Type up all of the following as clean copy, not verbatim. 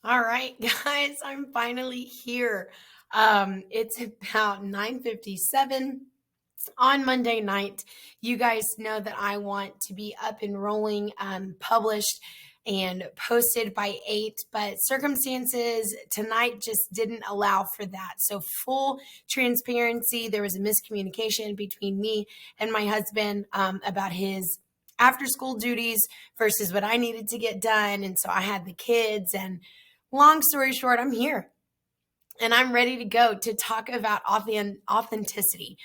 All right, guys, I'm finally here. It's about 9:57 on Monday night. You guys know that I want to be up and rolling, published and posted by 8, but circumstances tonight just didn't allow for that. So full transparency, there was a miscommunication between me and my husband about his after school duties versus what I needed to get done. And so I had the kids, and long story short, I'm here and I'm ready to go to talk about authenticity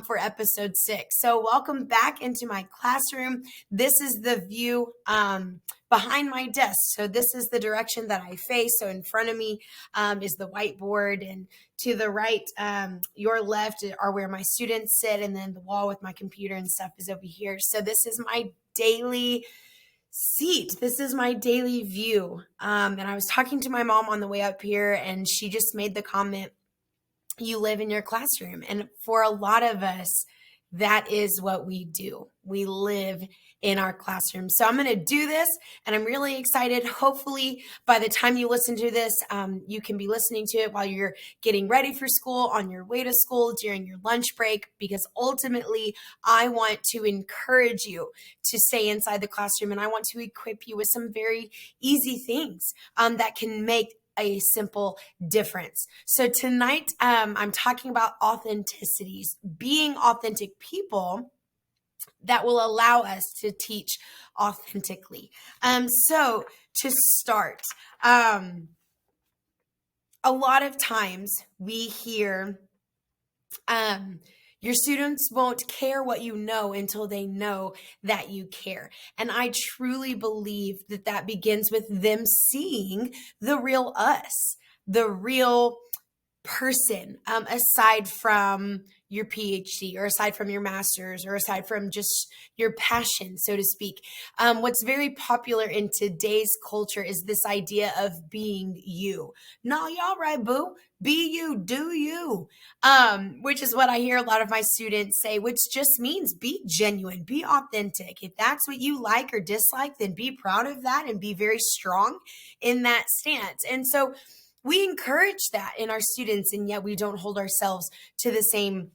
for episode 6. So, welcome back into my classroom. This is the view behind my desk. So, this is the direction that I face. So, in front of me is the whiteboard, and to the right, your left are where my students sit, and then the wall with my computer and stuff is over here. So, this is my daily seat. This is my daily view. And I was talking to my mom on the way up here, and she just made the comment, you live in your classroom. And for a lot of us, that is what we do. We live in our classroom. So I'm going to do this, and I'm really excited. Hopefully, by the time you listen to this, you can be listening to it while you're getting ready for school, on your way to school, during your lunch break, because ultimately, I want to encourage you to stay inside the classroom, and I want to equip you with some very easy things that can make a simple difference. So tonight, I'm talking about authenticities, being authentic people that will allow us to teach authentically. So to start, a lot of times we hear, your students won't care what you know until they know that you care. And I truly believe that that begins with them seeing the real us, the real person, aside from your PhD or aside from your master's or aside from just your passion, so to speak. What's very popular in today's culture is this idea of being you. No, y'all right, boo. Be you, do you. Which is what I hear a lot of my students say, which just means be genuine, be authentic. If that's what you like or dislike, then be proud of that and be very strong in that stance. And so we encourage that in our students, and yet we don't hold ourselves to the same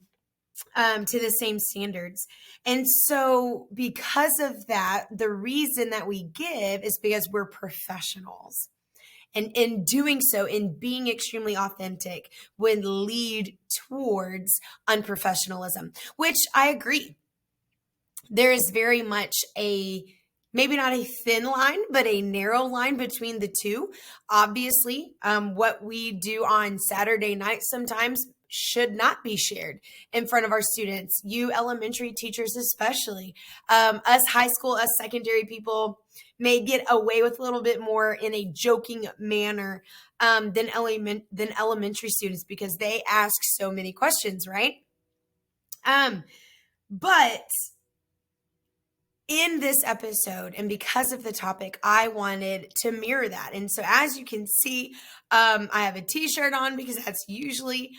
standards. And so because of that, the reason that we give is because we're professionals. And in doing so, in being extremely authentic, would lead towards unprofessionalism, which I agree. There is very much maybe not a thin line, but a narrow line between the two. Obviously, what we do on Saturday nights sometimes should not be shared in front of our students. You elementary teachers, especially, us high school, us secondary people may get away with a little bit more in a joking manner than elementary students, because they ask so many questions, right? But in this episode, and because of the topic, I wanted to mirror that. And so as you can see, I have a t-shirt on because that's usually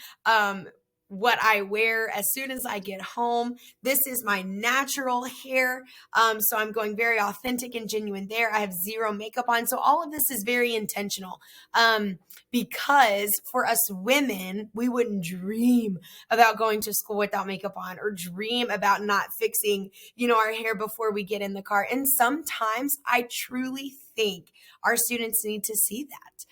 what I wear as soon as I get home. This is my natural hair. So I'm going very authentic and genuine there. I have zero makeup on. So all of this is very intentional because for us women, we wouldn't dream about going to school without makeup on, or dream about not fixing, our hair before we get in the car. And sometimes I truly think our students need to see that.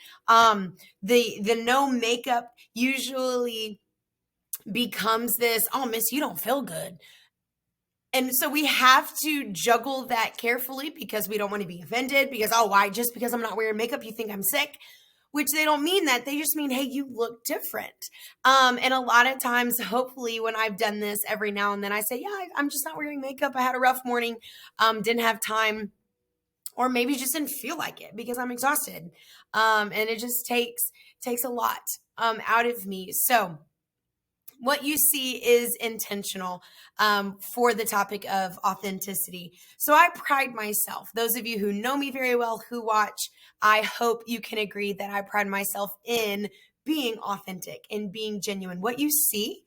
The no makeup usually becomes this, oh, miss, you don't feel good. And so we have to juggle that carefully because we don't want to be offended because, oh, why? Just because I'm not wearing makeup, you think I'm sick? Which they don't mean that. They just mean, hey, you look different. And a lot of times, hopefully, when I've done this every now and then, I say, yeah, I'm just not wearing makeup. I had a rough morning, didn't have time, or maybe just didn't feel like it because I'm exhausted. And it just takes a lot out of me. So what you see is intentional for the topic of authenticity. So I pride myself. Those of you who know me very well, who watch, I hope you can agree that I pride myself in being authentic and being genuine. What you see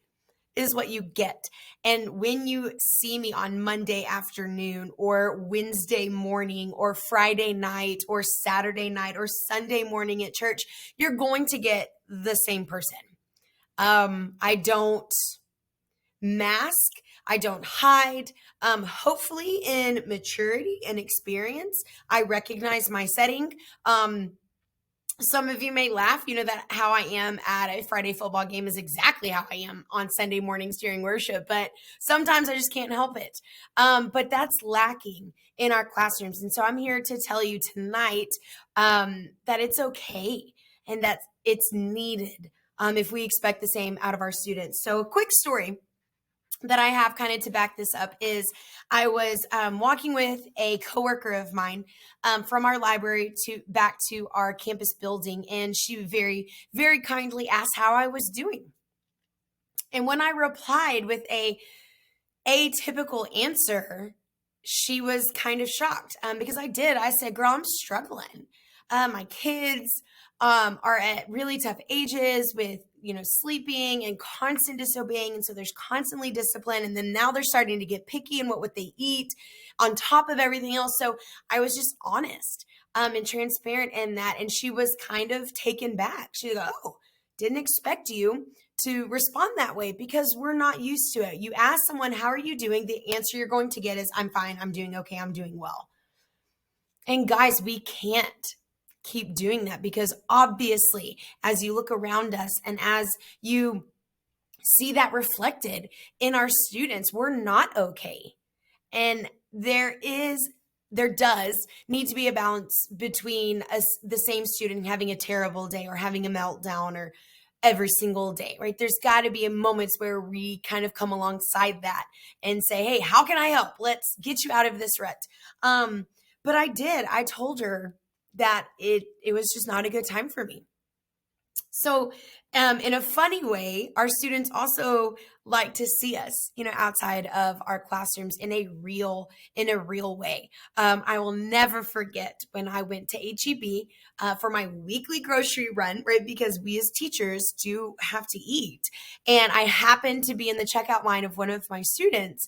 is what you get. And when you see me on Monday afternoon or Wednesday morning or Friday night or Saturday night or Sunday morning at church, you're going to get the same person. I don't mask. I don't hide. Hopefully in maturity and experience, I recognize my setting. Some of you may laugh, that how I am at a Friday football game is exactly how I am on Sunday mornings during worship, but sometimes I just can't help it. But that's lacking in our classrooms. And so I'm here to tell you tonight that it's okay and that it's needed if we expect the same out of our students. So a quick story that I have kind of to back this up is I was walking with a coworker of mine from our library back to our campus building, and she very, very kindly asked how I was doing. And when I replied with a atypical answer, she was kind of shocked because I said, girl, I'm struggling. My kids are at really tough ages with, sleeping and constant disobeying. And so there's constantly discipline. And then now they're starting to get picky in what they eat on top of everything else. So I was just honest and transparent in that. And she was kind of taken back. She was like, oh, didn't expect you to respond that way because we're not used to it. You ask someone, how are you doing? The answer you're going to get is, I'm fine. I'm doing okay. I'm doing well. And guys, we can't keep doing that because obviously, as you look around us and as you see that reflected in our students, we're not okay. And there does need to be a balance between the same student having a terrible day or having a meltdown or every single day, right? There's got to be moments where we kind of come alongside that and say, hey, how can I help? Let's get you out of this rut. But I told her that it was just not a good time for me. So in a funny way, our students also like to see us, outside of our classrooms in a real way. I will never forget when I went to HEB for my weekly grocery run, right? Because we as teachers do have to eat. And I happened to be in the checkout line of one of my students.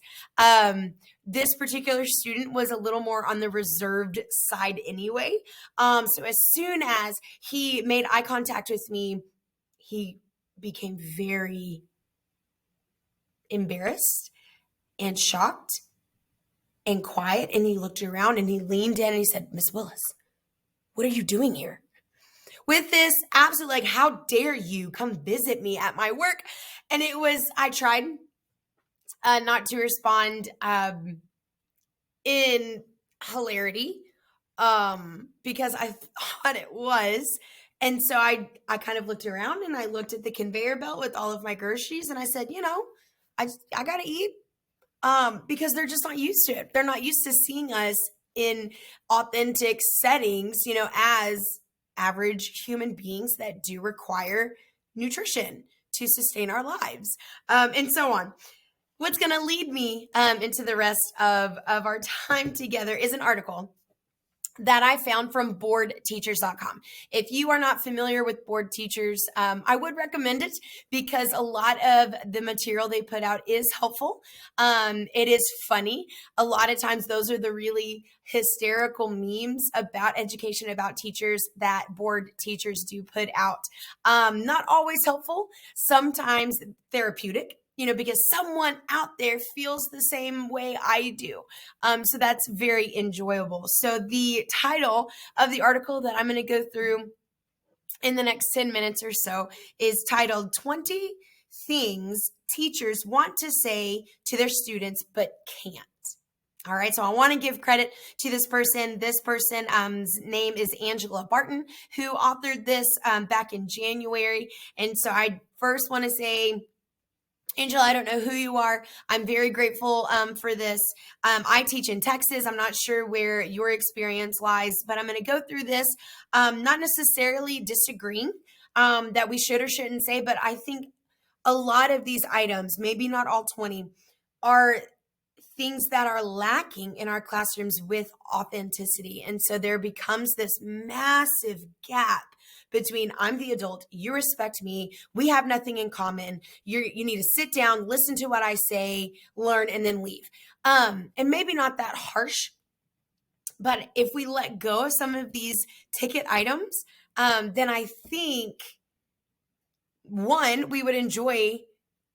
This particular student was a little more on the reserved side anyway. So as soon as he made eye contact with me, he became very embarrassed and shocked and quiet. And he looked around and he leaned in and he said, Miss Willis, what are you doing here? With this absolute, how dare you come visit me at my work? And I tried not to respond in hilarity because I thought it was. And so I kind of looked around and I looked at the conveyor belt with all of my groceries and I said, I got to eat because they're just not used to it. They're not used to seeing us in authentic settings, as average human beings that do require nutrition to sustain our lives and so on. What's going to lead me into the rest of our time together is an article that I found from BoredTeachers.com. If you are not familiar with BoredTeachers, I would recommend it because a lot of the material they put out is helpful. It is funny. A lot of times those are the really hysterical memes about education, about teachers that BoredTeachers do put out. Not always helpful, sometimes therapeutic. Because someone out there feels the same way I do. So that's very enjoyable. So the title of the article that I'm going to go through in the next 10 minutes or so is titled 20 Things Teachers Want to Say to Their Students But Can't. All right, so I want to give credit to this person. This person's name is Angela Barton, who authored this back in January. And so I first want to say, Angela, I don't know who you are. I'm very grateful for this. I teach in Texas. I'm not sure where your experience lies, but I'm going to go through this, not necessarily disagreeing that we should or shouldn't say, but I think a lot of these items, maybe not all 20, are things that are lacking in our classrooms with authenticity. And so there becomes this massive gap between I'm the adult, you respect me, we have nothing in common. You need to sit down, listen to what I say, learn, and then leave. And maybe not that harsh, but if we let go of some of these ticket items, then I think one, we would enjoy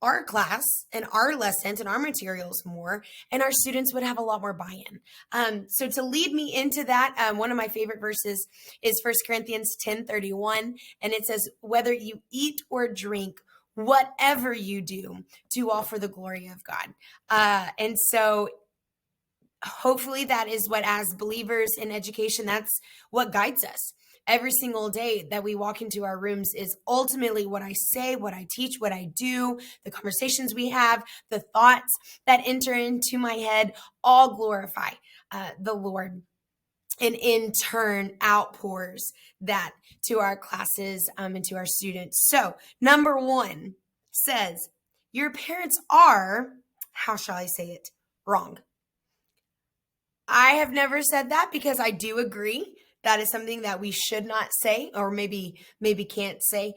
our class and our lessons and our materials more, and our students would have a lot more buy-in. So to lead me into that, one of my favorite verses is 1 Corinthians 10:31, and it says, whether you eat or drink, whatever you do all for the glory of God. And so hopefully that is what, as believers in education, that's what guides us every single day that we walk into our rooms, is ultimately what I say, what I teach, what I do, the conversations we have, the thoughts that enter into my head, all glorify the Lord, and in turn outpours that to our classes and to our students. So number 1 says, your parents are, how shall I say it, wrong. I have never said that, because I do agree that is something that we should not say, or maybe can't say,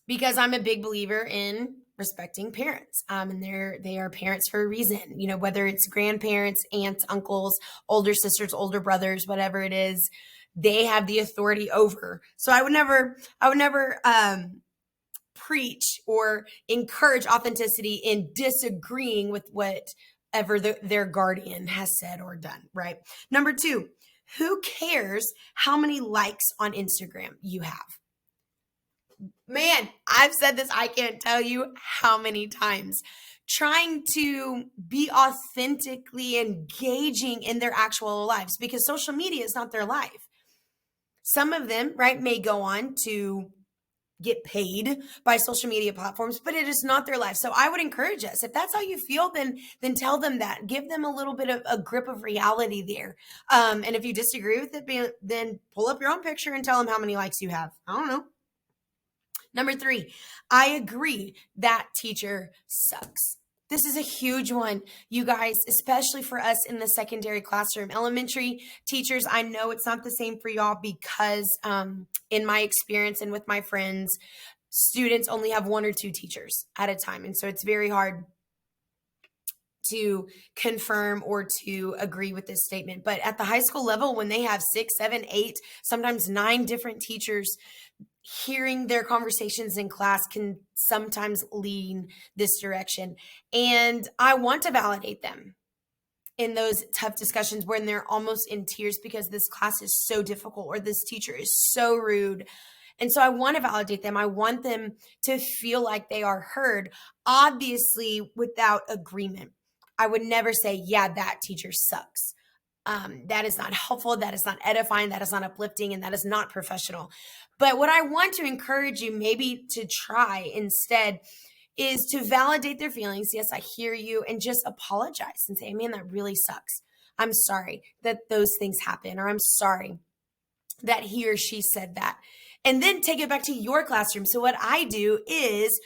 because I'm a big believer in respecting parents, and they are parents for a reason. You know, whether it's grandparents, aunts, uncles, older sisters, older brothers, whatever it is, they have the authority over. So I would never preach or encourage authenticity in disagreeing with whatever their guardian has said or done, right? Number 2, who cares how many likes on Instagram you have? Man, I've said this, I can't tell you how many times. Trying to be authentically engaging in their actual lives, because social media is not their life. Some of them, right, may go on to get paid by social media platforms, but it is not their life. So I would encourage us, if that's how you feel, then tell them that. Give them a little bit of a grip of reality there. And if you disagree with it, then pull up your own picture and tell them how many likes you have. I don't know. Number 3, I agree that teacher sucks. This is a huge one, you guys, especially for us in the secondary classroom. Elementary teachers, I know it's not the same for y'all, because in my experience and with my friends, students only have 1 or 2 teachers at a time. And so it's very hard to confirm or to agree with this statement. But at the high school level, when they have 6, 7, 8, sometimes 9 different teachers, hearing their conversations in class can sometimes lean this direction. And I want to validate them in those tough discussions when they're almost in tears because this class is so difficult or this teacher is so rude. And so I want to validate them. I want them to feel like they are heard, obviously without agreement. I would never say, yeah, that teacher sucks. That is not helpful. That is not edifying. That is not uplifting. And that is not professional. But what I want to encourage you maybe to try instead is to validate their feelings. Yes, I hear you. And just apologize and say, man, that really sucks. I'm sorry that those things happen, or I'm sorry that he or she said that. And then take it back to your classroom. So what I do is,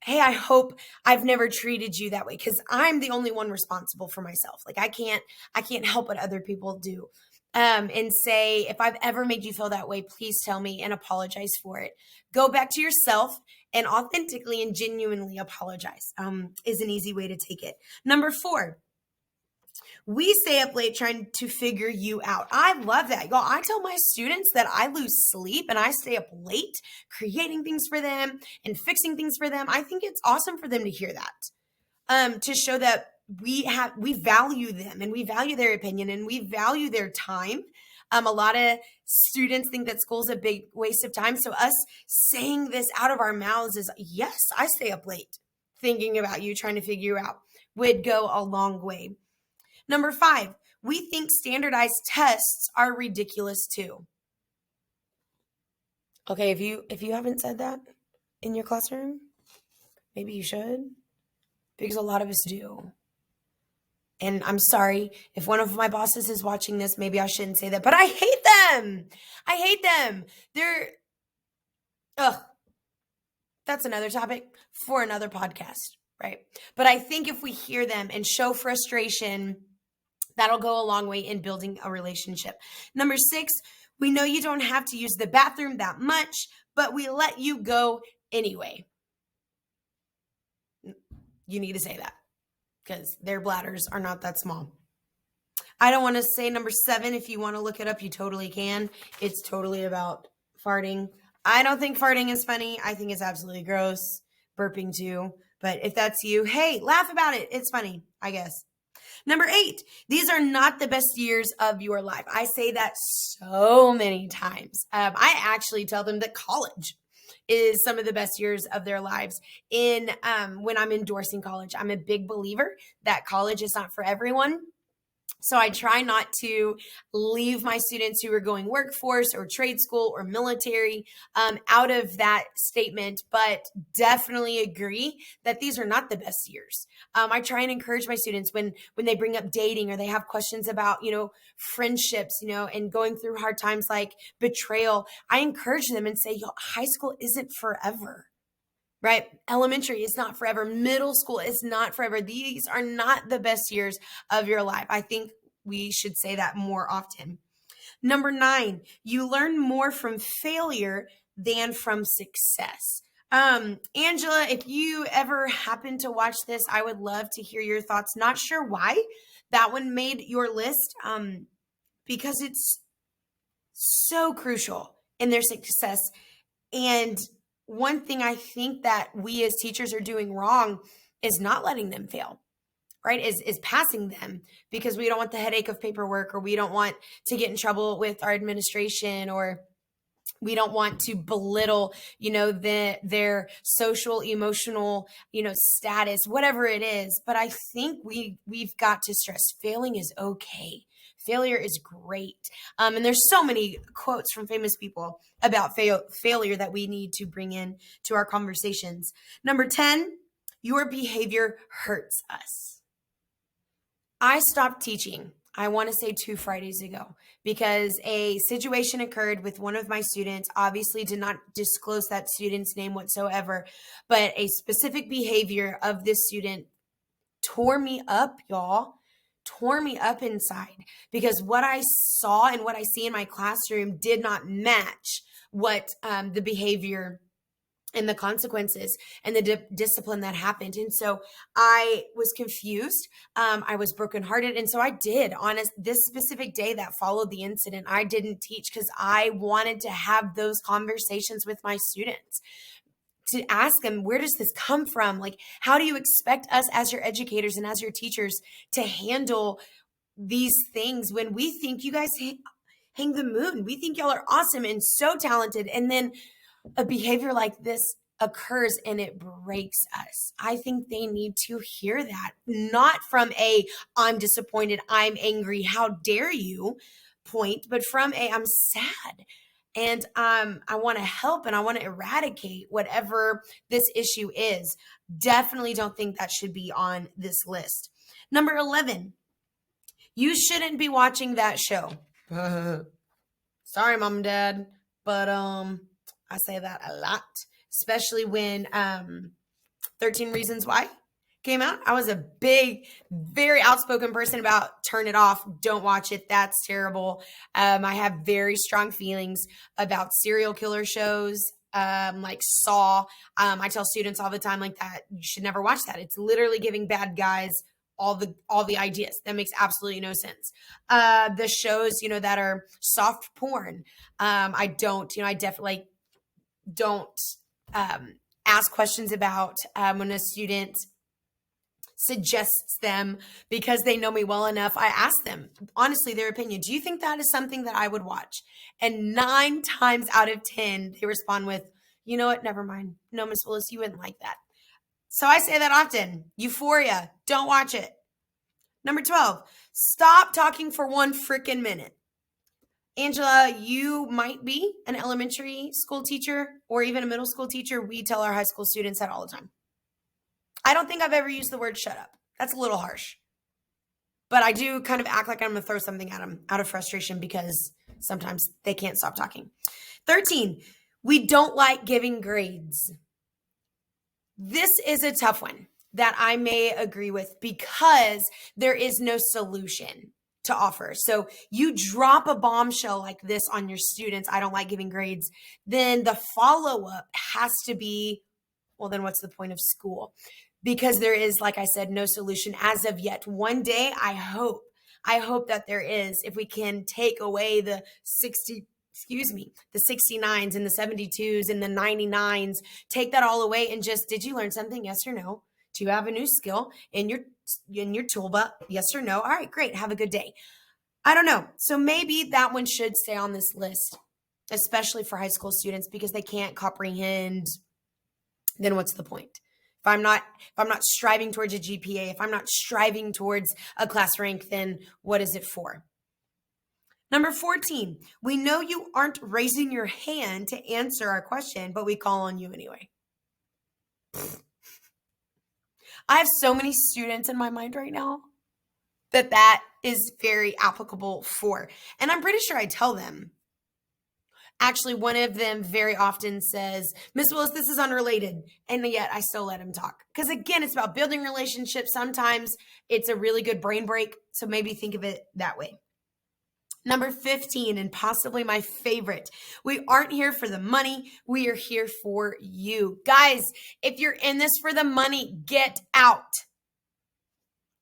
hey, I hope I've never treated you that way, because I'm the only one responsible for myself. Like I can't help what other people do. And say, if I've ever made you feel that way, please tell me and apologize for it. Go back to yourself and authentically and genuinely apologize is an easy way to take it. Number 4, we stay up late trying to figure you out. I love that. Y'all, I tell my students that I lose sleep and I stay up late creating things for them and fixing things for them. I think it's awesome for them to hear that, to show that we value them and we value their opinion and we value their time. A lot of students think that school's a big waste of time. So us saying this out of our mouths is, yes, I stay up late thinking about you, trying to figure you out, would go a long way. Number 5, we think standardized tests are ridiculous too. Okay, if you haven't said that in your classroom, maybe you should, because a lot of us do. And I'm sorry if one of my bosses is watching this, maybe I shouldn't say that, but I hate them. I hate them. That's another topic for another podcast, right? But I think if we hear them and show frustration, that'll go a long way in building a relationship. Number 6, we know you don't have to use the bathroom that much, but we let you go anyway. You need to say that because their bladders are not that small. I don't want to say number 7. If you want to look it up, you totally can. It's totally about farting. I don't think farting is funny. I think it's absolutely gross. Burping too. But if that's you, hey, laugh about it. It's funny, I guess. Number 8, these are not the best years of your life. I say that so many times. I actually tell them that college is some of the best years of their lives. When I'm endorsing college, I'm a big believer that college is not for everyone. So I try not to leave my students who are going workforce or trade school or military out of that statement, but definitely agree that these are not the best years. I try and encourage my students when they bring up dating or they have questions about, friendships, and going through hard times like betrayal. I encourage them and say, high school isn't forever. Right? Elementary is not forever. Middle school is not forever. These are not the best years of your life. I think we should say that more often. Number 9, you learn more from failure than from success. Angela, if you ever happen to watch this, I would love to hear your thoughts. Not sure why that one made your list, because it's so crucial in their success. And one thing I think that we as teachers are doing wrong is not letting them fail, right? Is passing them because we don't want the headache of paperwork, or we don't want to get in trouble with our administration, or we don't want to belittle, their social, emotional, status, whatever it is. But I think we've got to stress failing is okay. Failure is great. And there's so many quotes from famous people about failure that we need to bring in to our conversations. Number 10, your behavior hurts us. I stopped teaching, I want to say 2 Fridays ago, because a situation occurred with one of my students. Obviously did not disclose that student's name whatsoever, but a specific behavior of this student tore me up, y'all. Tore me up inside, because what I saw and what I see in my classroom did not match what the behavior and the consequences and the discipline that happened. And so I was confused. I was brokenhearted. And so I did, on this specific day that followed the incident, I didn't teach because I wanted to have those conversations with my students, to ask them, where does this come from? Like, how do you expect us as your educators and as your teachers to handle these things when we think you guys hang the moon? We think y'all are awesome and so talented. And then a behavior like this occurs and it breaks us. I think they need to hear that, not from I'm disappointed, I'm angry, how dare you point, but from I'm sad. And I want to help and I want to eradicate whatever this issue is. Definitely don't think that should be on this list. Number 11, you shouldn't be watching that show. Sorry, Mom and Dad, but I say that a lot, especially when 13 Reasons Why came out. I was a big, very outspoken person about turn it off, don't watch it, that's terrible. I have very strong feelings about serial killer shows, like Saw. I tell students all the time like that, you should never watch that. It's literally giving bad guys all the ideas. That makes absolutely no sense. The shows, that are soft porn. I definitely don't ask questions about when a student suggests them because they know me well enough. I ask them, honestly, their opinion. Do you think that is something that I would watch? And 9 times out of 10, they respond with, you know what? Never mind. No, Miss Willis, you wouldn't like that. So I say that often. Euphoria, don't watch it. Number 12, stop talking for 1 freaking minute. Angela, you might be an elementary school teacher or even a middle school teacher. We tell our high school students that all the time. I don't think I've ever used the word shut up. That's a little harsh. But I do kind of act like I'm going to throw something at them out of frustration because sometimes they can't stop talking. 13, we don't like giving grades. This is a tough one. that I may agree with because there is no solution to offer. So you drop a bombshell like this on your students, I don't like giving grades, then the follow-up has to be, well, then what's the point of school? Because there is, like I said, no solution as of yet. One day, I hope that there is, if we can take away the 69s and the 72s and the 99s, take that all away and just, did you learn something? Yes or no? Do you have a new skill in your toolbox? Yes or no? All right, great. Have a good day. I don't know. So maybe that one should stay on this list, especially for high school students, because they can't comprehend. Then what's the point? If I'm not striving towards a GPA, if I'm not striving towards a class rank, then what is it for? Number 14, we know you aren't raising your hand to answer our question, but we call on you anyway. I have so many students in my mind right now that is very applicable for. And I'm pretty sure I tell them. Actually, one of them very often says, Miss Willis, this is unrelated. And yet I still let him talk. Because again, it's about building relationships. Sometimes it's a really good brain break. So maybe think of it that way. Number 15, and possibly my favorite, we aren't here for the money. We are here for you. Guys, if you're in this for the money, get out.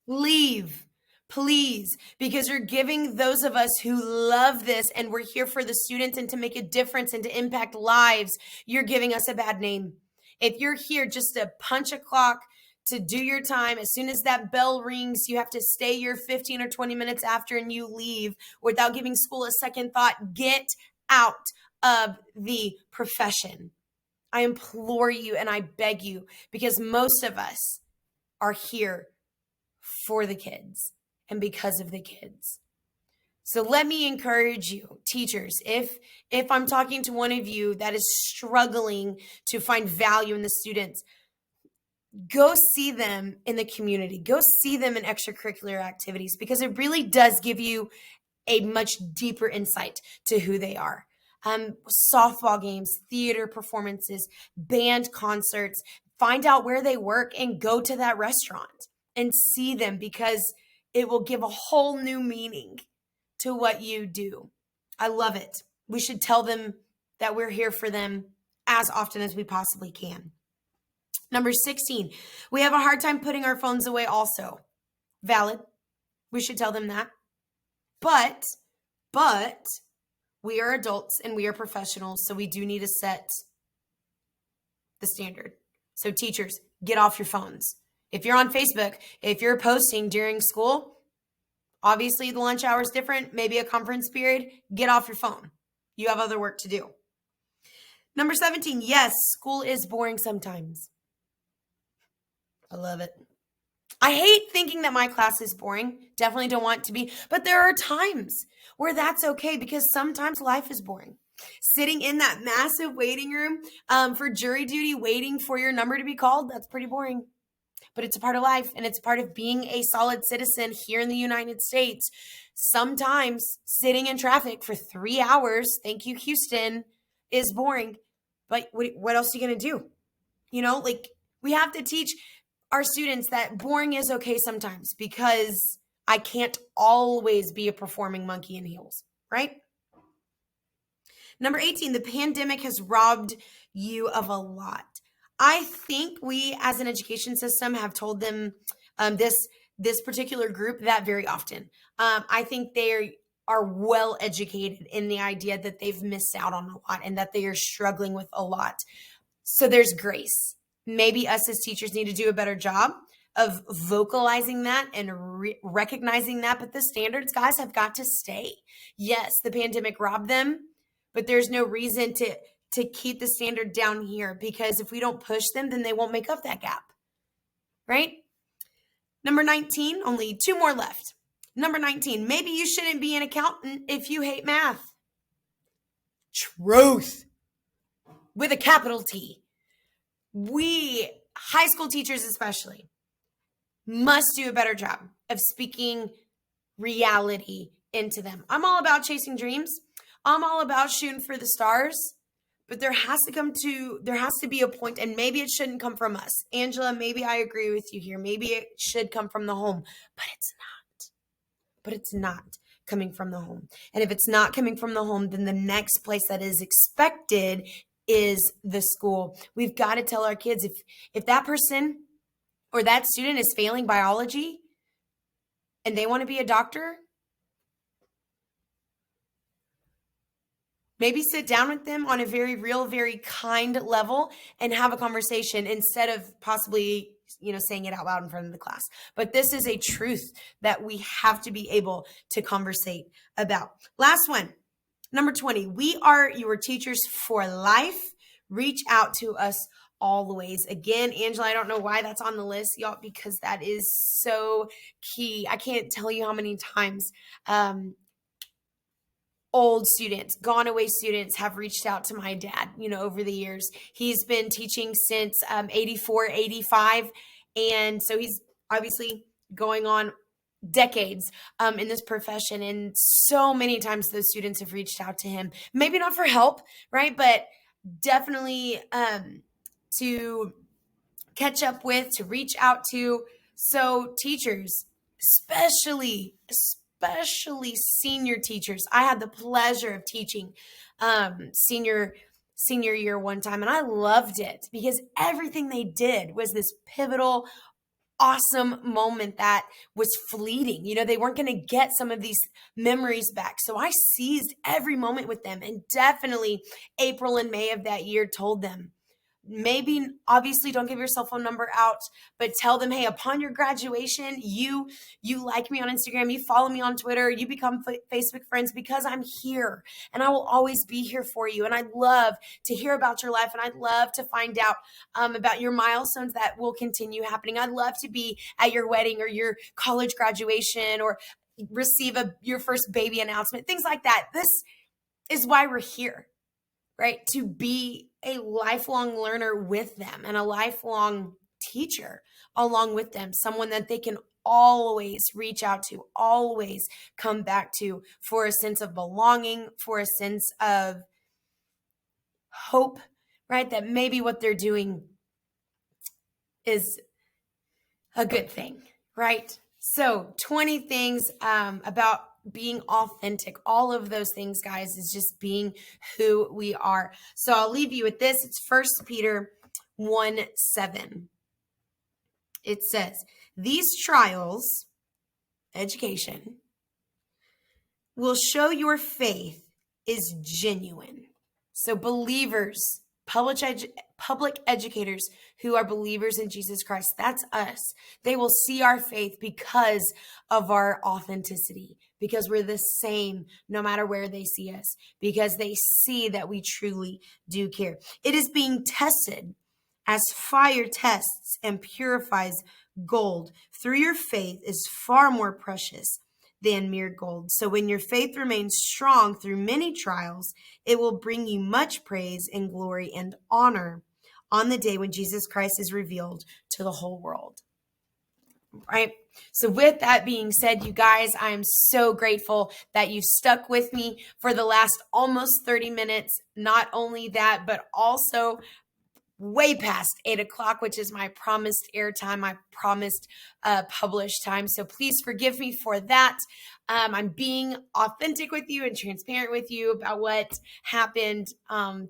Leave. Please, because you're giving those of us who love this and we're here for the students and to make a difference and to impact lives, you're giving us a bad name. If you're here just to punch a clock, to do your time, as soon as that bell rings, you have to stay your 15 or 20 minutes after and you leave without giving school a second thought, get out of the profession. I implore you and I beg you, because most of us are here for the kids and because of the kids. So let me encourage you, teachers, if I'm talking to one of you that is struggling to find value in the students, go see them in the community. Go see them in extracurricular activities, because it really does give you a much deeper insight to who they are. Softball games, theater performances, band concerts, find out where they work and go to that restaurant and see them, because it will give a whole new meaning to what you do. I love it. We should tell them that we're here for them as often as we possibly can. Number 16, we have a hard time putting our phones away also. Valid. We should tell them that. But we are adults and we are professionals, so we do need to set the standard. So teachers, get off your phones. If you're on Facebook, if you're posting during school, obviously the lunch hour is different, maybe a conference period, get off your phone. You have other work to do. Number 17, yes, school is boring sometimes. I love it. I hate thinking that my class is boring. Definitely don't want it to be. But there are times where that's okay, because sometimes life is boring. Sitting in that massive waiting room for jury duty, waiting for your number to be called, that's pretty boring. But it's a part of life, and it's part of being a solid citizen here in the United States. Sometimes sitting in traffic for 3 hours, thank you, Houston, is boring. But what else are you going to do? You know, like, we have to teach our students that boring is okay sometimes, because I can't always be a performing monkey in heels, right? Number 18, the pandemic has robbed you of a lot. I think we as an education system have told them this particular group that very often. I think they are well educated in the idea that they've missed out on a lot and that they are struggling with a lot. So there's grace. Maybe us as teachers need to do a better job of vocalizing that and recognizing that. But the standards, guys, have got to stay. Yes, the pandemic robbed them, but there's no reason to keep the standard down here, because if we don't push them, then they won't make up that gap, right? Number 19, only 2 more left. Number 19, maybe you shouldn't be an accountant if you hate math. Truth. With a capital T. We, high school teachers especially, must do a better job of speaking reality into them. I'm all about chasing dreams. I'm all about shooting for the stars. But there has to be a point, and maybe it shouldn't come from us. Angela, maybe I agree with you here. Maybe it should come from the home, but it's not. But it's not coming from the home. And if it's not coming from the home, then the next place that is expected is the school. We've got to tell our kids, if that person or that student is failing biology and they want to be a doctor, maybe sit down with them on a very real, very kind level and have a conversation instead of possibly, saying it out loud in front of the class. But this is a truth that we have to be able to conversate about. Last one, number 20. We are your teachers for life. Reach out to us always. Again, Angela, I don't know why that's on the list, y'all, because that is so key. I can't tell you how many times old students, gone away students have reached out to my dad, over the years. He's been teaching since 84, 85. And so he's obviously going on decades in this profession. And so many times those students have reached out to him, maybe not for help, right? But definitely to catch up with, to reach out to. So teachers, especially senior teachers. I had the pleasure of teaching senior year one time, and I loved it because everything they did was this pivotal, awesome moment that was fleeting. They weren't going to get some of these memories back. So I seized every moment with them, and definitely April and May of that year told them, maybe obviously don't give your cell phone number out, but tell them, hey, upon your graduation, you like me on Instagram, you follow me on Twitter, you become Facebook friends, because I'm here and I will always be here for you. And I'd love to hear about your life, and I'd love to find out about your milestones that will continue happening. I'd love to be at your wedding or your college graduation or receive your first baby announcement, things like that. This is why we're here, right? To be a lifelong learner with them and a lifelong teacher along with them, someone that they can always reach out to, always come back to for a sense of belonging, for a sense of hope, right? That maybe what they're doing is a good thing, right? So 20 things about being authentic. All of those things, guys, is just being who we are. So I'll leave you with this. It's 1 Peter 1:7. It says, these trials, education, will show your faith is genuine. So believers, public educators who are believers in Jesus Christ, that's us. They will see our faith because of our authenticity, because we're the same no matter where they see us, because they see that we truly do care. It is being tested as fire tests and purifies gold. Through your faith is far more precious than mere gold. So when your faith remains strong through many trials, it will bring you much praise and glory and honor on the day when Jesus Christ is revealed to the whole world. Right? So with that being said, you guys, I am so grateful that you stuck with me for the last almost 30 minutes. Not only that, but also way past 8 o'clock, which is my promised airtime, my promised published time. So please forgive me for that. I'm being authentic with you and transparent with you about what happened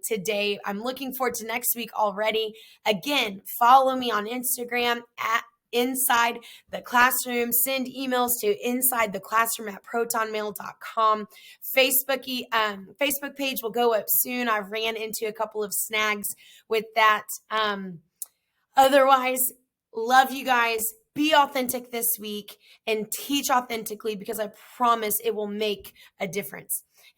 today. I'm looking forward to next week already. Again, follow me on Instagram at Inside the Classroom. Send emails to insidetheclassroom@protonmail.com. Facebook page will go up soon. I ran into a couple of snags with that. Otherwise, love you guys. Be authentic this week and teach authentically, because I promise it will make a difference.